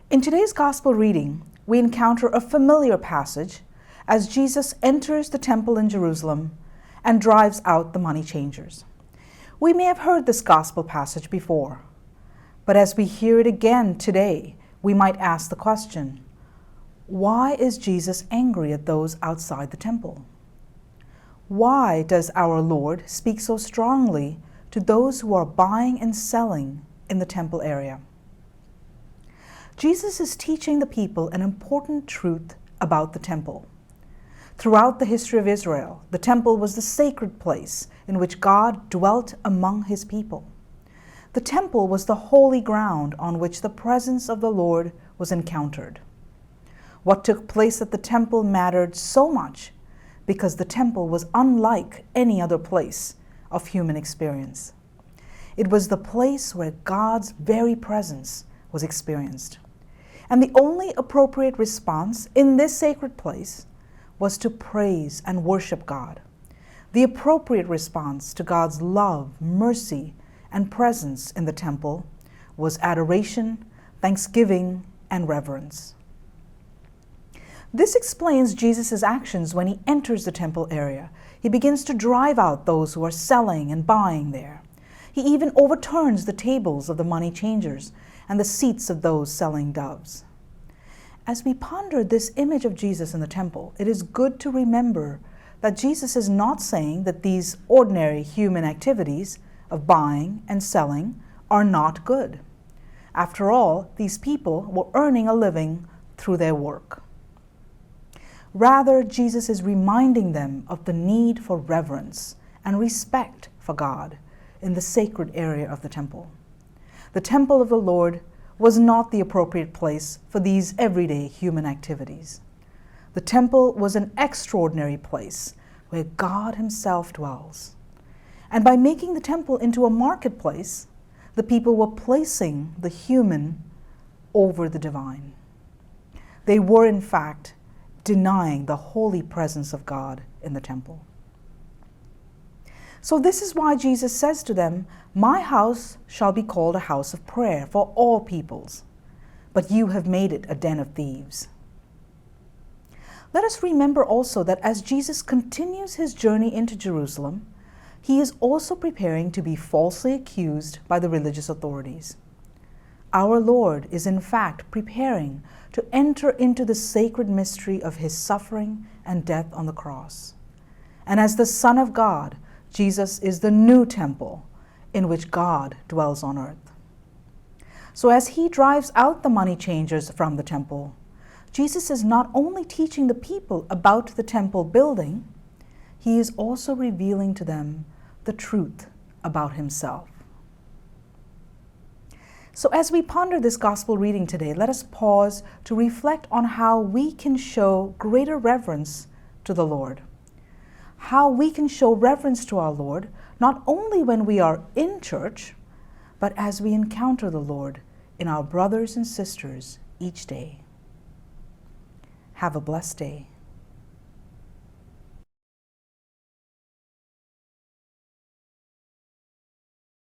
In today's Gospel reading, we encounter a familiar passage as Jesus enters the temple in Jerusalem and drives out the money changers. We may have heard this Gospel passage before, but as we hear it again today, we might ask the question, why is Jesus angry at those outside the temple? Why does our Lord speak so strongly to those who are buying and selling in the temple area? Jesus is teaching the people an important truth about the temple. Throughout the history of Israel, the temple was the sacred place in which God dwelt among his people. The temple was the holy ground on which the presence of the Lord was encountered. What took place at the temple mattered so much because the temple was unlike any other place of human experience. It was the place where God's very presence was experienced. And the only appropriate response in this sacred place was to praise and worship God. The appropriate response to God's love, mercy, and presence in the temple was adoration, thanksgiving, and reverence. This explains Jesus' actions when he enters the temple area. He begins to drive out those who are selling and buying there. He even overturns the tables of the money changers and the seats of those selling doves. As we ponder this image of Jesus in the temple, it is good to remember that Jesus is not saying that these ordinary human activities of buying and selling are not good. After all, these people were earning a living through their work. Rather, Jesus is reminding them of the need for reverence and respect for God in the sacred area of the temple. The temple of the Lord was not the appropriate place for these everyday human activities. The temple was an extraordinary place where God himself dwells. And by making the temple into a marketplace, the people were placing the human over the divine. They were, in fact, denying the holy presence of God in the temple. So this is why Jesus says to them, "My house shall be called a house of prayer for all peoples, but you have made it a den of thieves." Let us remember also that as Jesus continues his journey into Jerusalem, he is also preparing to be falsely accused by the religious authorities. Our Lord is in fact preparing to enter into the sacred mystery of his suffering and death on the cross. And as the Son of God, Jesus is the new temple in which God dwells on earth. So as he drives out the money changers from the temple, Jesus is not only teaching the people about the temple building, he is also revealing to them the truth about himself. So as we ponder this gospel reading today, let us pause to reflect on how we can show greater reverence to the Lord. How we can show reverence to our Lord, not only when we are in church, but as we encounter the Lord in our brothers and sisters each day. Have a blessed day.